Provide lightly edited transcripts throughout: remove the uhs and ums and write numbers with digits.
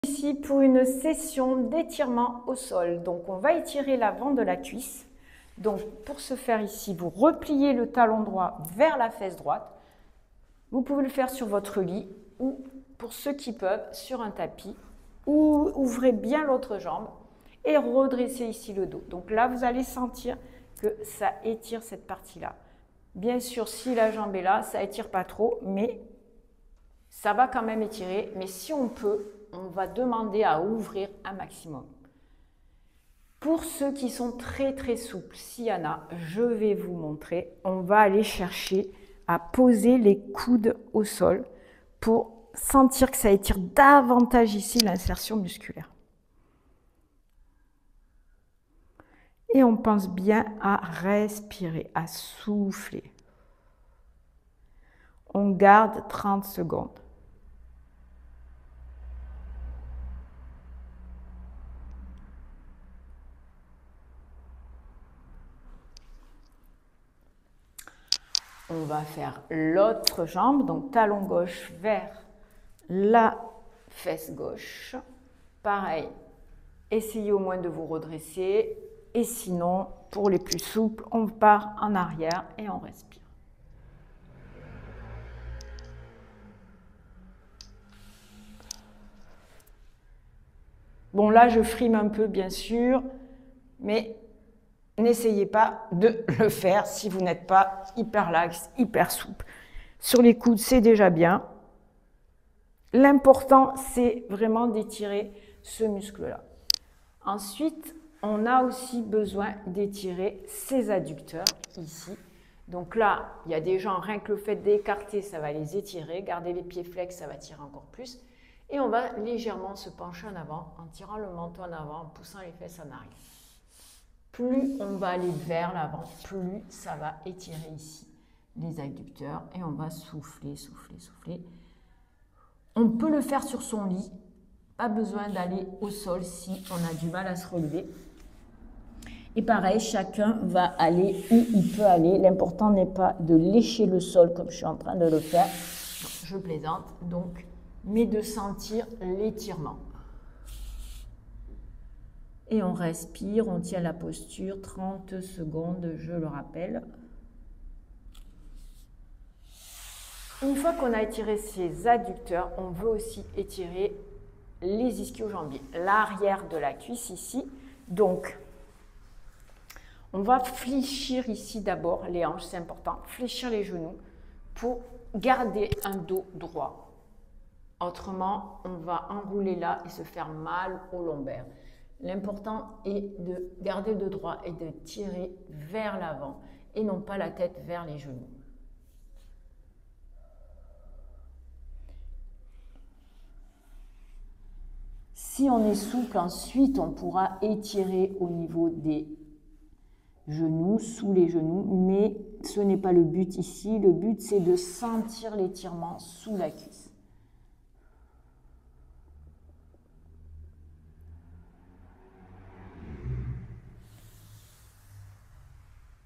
Ici pour une session d'étirement au sol. Donc on va étirer l'avant de la cuisse. Donc pour ce faire ici, vous repliez le talon droit vers la fesse droite. Vous pouvez le faire sur votre lit ou pour ceux qui peuvent sur un tapis. Ou ouvrez bien l'autre jambe et redressez ici le dos. Donc là vous allez sentir que ça étire cette partie-là. Bien sûr si la jambe est là, ça étire pas trop, mais ça va quand même étirer. Mais si on peut, on va demander à ouvrir un maximum. Pour ceux qui sont très souples, s'il y en a, je vais vous montrer. On va aller chercher à poser les coudes au sol pour sentir que ça étire davantage ici l'insertion musculaire. Et on pense bien à respirer, à souffler. On garde 30 secondes. On va faire l'autre jambe, donc talon gauche vers la fesse gauche. Pareil, essayez au moins de vous redresser. Et sinon, pour les plus souples, on part en arrière et on respire. Bon, là, je frime un peu, bien sûr, mais n'essayez pas de le faire si vous n'êtes pas hyper laxe, hyper souple. Sur les coudes, c'est déjà bien. L'important, c'est vraiment d'étirer ce muscle-là. Ensuite, on a aussi besoin d'étirer ses adducteurs ici. Donc là, il y a des gens, rien que le fait d'écarter, ça va les étirer. Garder les pieds flex, ça va tirer encore plus. Et on va légèrement se pencher en avant, en tirant le menton en avant, en poussant les fesses en arrière. Plus on va aller vers l'avant, plus ça va étirer ici les adducteurs. Et on va souffler, souffler, souffler. On peut le faire sur son lit. Pas besoin d'aller au sol si on a du mal à se relever. Et pareil, chacun va aller où il peut aller. L'important n'est pas de lécher le sol comme je suis en train de le faire. Je plaisante, donc, mais de sentir l'étirement. Et on respire, on tient la posture, 30 secondes, je le rappelle. Une fois qu'on a étiré ses adducteurs, on veut aussi étirer les ischio-jambiers, l'arrière de la cuisse ici. Donc, on va fléchir ici d'abord les hanches, c'est important, fléchir les genoux pour garder un dos droit. Autrement, on va enrouler là et se faire mal au lombaire. L'important est de garder le dos droit et de tirer vers l'avant et non pas la tête vers les genoux. Si on est souple, ensuite, on pourra étirer au niveau des genoux, sous les genoux, mais ce n'est pas le but ici. Le but, c'est de sentir l'étirement sous la cuisse.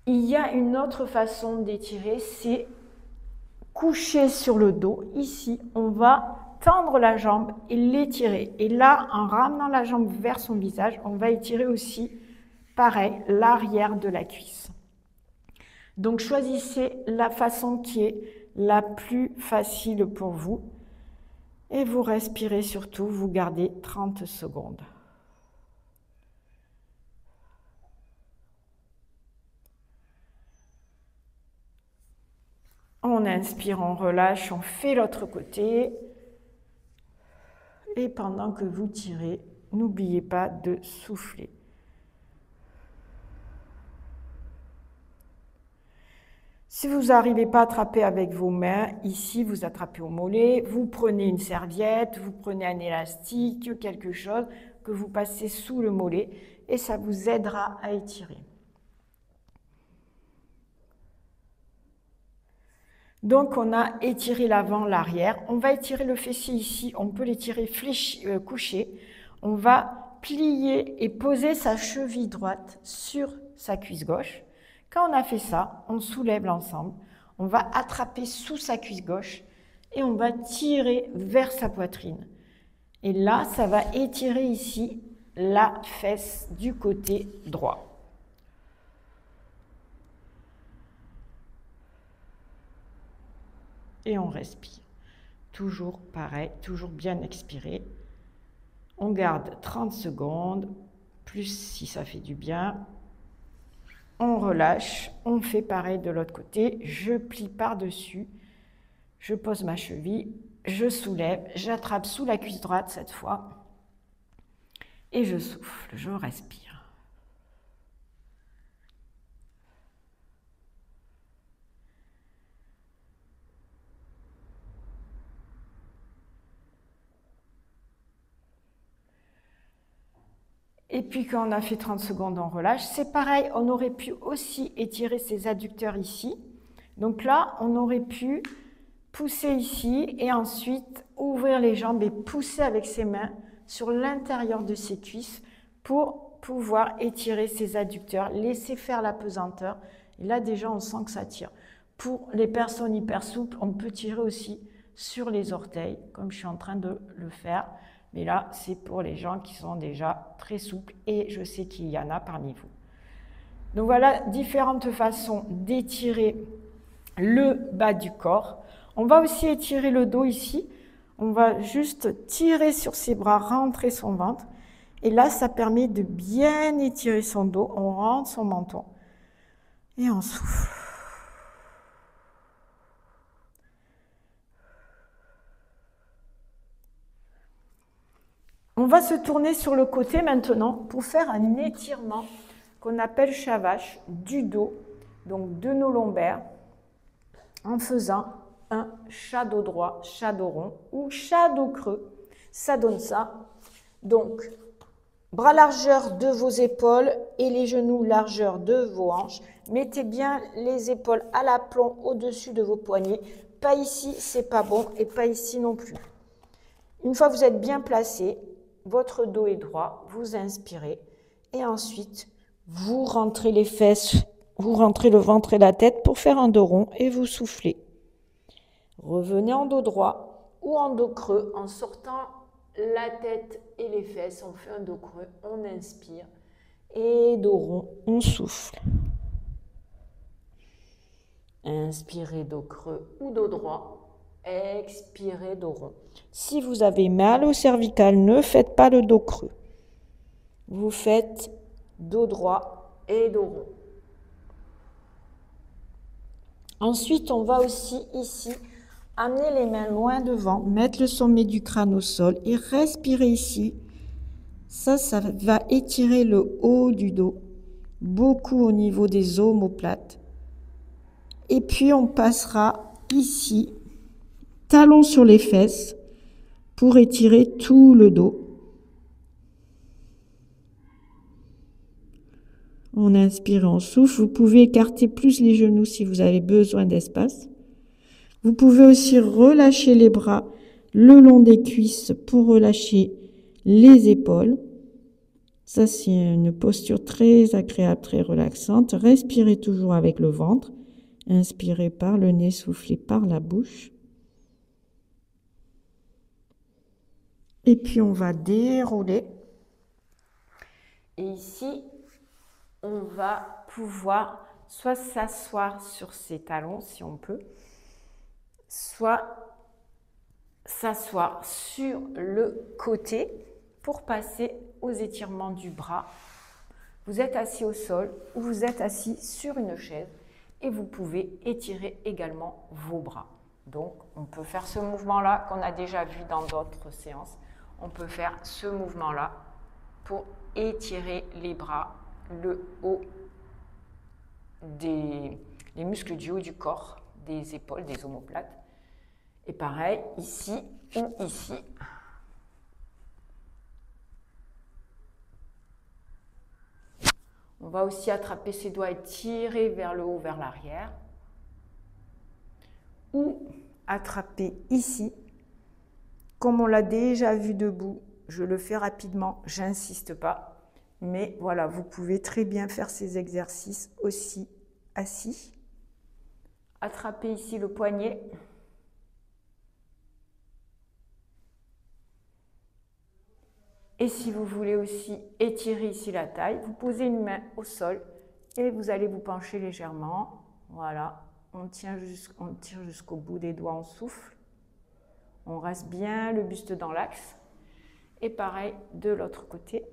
Il y a une autre façon d'étirer, c'est coucher sur le dos. Ici, on va tendre la jambe et l'étirer. Et là, en ramenant la jambe vers son visage, on va étirer aussi, pareil, l'arrière de la cuisse. Donc, choisissez la façon qui est la plus facile pour vous. Et vous respirez surtout, vous gardez 30 secondes. On inspire, on relâche, on fait l'autre côté. Et pendant que vous tirez, n'oubliez pas de souffler. Si vous n'arrivez pas à attraper avec vos mains, ici vous attrapez au mollet, vous prenez une serviette, vous prenez un élastique, quelque chose que vous passez sous le mollet et ça vous aidera à étirer. Donc, on a étiré l'avant, l'arrière. On va étirer le fessier ici. On peut l'étirer couché. On va plier et poser sa cheville droite sur sa cuisse gauche. Quand on a fait ça, on soulève l'ensemble. On va attraper sous sa cuisse gauche et on va tirer vers sa poitrine. Et là, ça va étirer ici la fesse du côté droit. Et on respire. Toujours pareil, toujours bien expirer. On garde 30 secondes, plus si ça fait du bien. On relâche, on fait pareil de l'autre côté. Je plie par-dessus, je pose ma cheville, je soulève, j'attrape sous la cuisse droite cette fois. Et je souffle, je respire. Et puis quand on a fait 30 secondes, on relâche. C'est pareil, on aurait pu aussi étirer ses adducteurs ici. Donc là, on aurait pu pousser ici et ensuite ouvrir les jambes et pousser avec ses mains sur l'intérieur de ses cuisses pour pouvoir étirer ses adducteurs, laisser faire la pesanteur. Et là, déjà, on sent que ça tire. Pour les personnes hyper souples, on peut tirer aussi sur les orteils, comme je suis en train de le faire. Mais là, c'est pour les gens qui sont déjà très souples et je sais qu'il y en a parmi vous. Donc voilà différentes façons d'étirer le bas du corps. On va aussi étirer le dos ici. On va juste tirer sur ses bras, rentrer son ventre. Et là, ça permet de bien étirer son dos. On rentre son menton et on souffle. On va se tourner sur le côté maintenant pour faire un étirement qu'on appelle Shavash du dos, donc de nos lombaires, en faisant un chat dos droit, chat dos rond ou chat dos creux. Ça donne ça. Donc, bras largeur de vos épaules et les genoux largeur de vos hanches. Mettez bien les épaules à l'aplomb au-dessus de vos poignets. Pas ici, c'est pas bon, et pas ici non plus. Une fois que vous êtes bien placé, votre dos est droit, vous inspirez et ensuite vous rentrez les fesses, vous rentrez le ventre et la tête pour faire un dos rond et vous soufflez. Revenez en dos droit ou en dos creux en sortant la tête et les fesses. On fait un dos creux, on inspire et dos rond, on souffle. Inspirez dos creux ou dos droit. Expirez dos rond. Si vous avez mal au cervical, ne faites pas le dos creux. Vous faites dos droit et dos rond. Ensuite, on va aussi ici amener les mains loin devant, mettre le sommet du crâne au sol et respirer ici. Ça va étirer le haut du dos, beaucoup au niveau des omoplates. Et puis, on passera ici, talons sur les fesses, pour étirer tout le dos. On inspire, on souffle. Vous pouvez écarter plus les genoux si vous avez besoin d'espace. Vous pouvez aussi relâcher les bras le long des cuisses pour relâcher les épaules. Ça, c'est une posture très agréable, très relaxante. Respirez toujours avec le ventre. Inspirez par le nez, soufflez par la bouche. Et puis, on va dérouler. Et ici, on va pouvoir soit s'asseoir sur ses talons, si on peut, soit s'asseoir sur le côté pour passer aux étirements du bras. Vous êtes assis au sol ou vous êtes assis sur une chaise et vous pouvez étirer également vos bras. Donc, on peut faire ce mouvement-là qu'on a déjà vu dans d'autres séances. On peut faire ce mouvement-là pour étirer les bras, le haut les muscles du haut du corps, des épaules, des omoplates. Et pareil, ici ou ici. On va aussi attraper ses doigts et tirer vers le haut, vers l'arrière. Ou attraper ici. Comme on l'a déjà vu debout, je le fais rapidement, j'insiste pas. Mais voilà, vous pouvez très bien faire ces exercices aussi assis. Attrapez ici le poignet. Et si vous voulez aussi étirer ici la taille, vous posez une main au sol et vous allez vous pencher légèrement. Voilà, on tire jusqu'au bout des doigts, on souffle. On reste bien le buste dans l'axe. Et pareil de l'autre côté.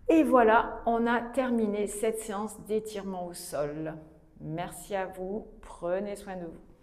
Et voilà, on a terminé cette séance d'étirement au sol. Merci à vous, prenez soin de vous.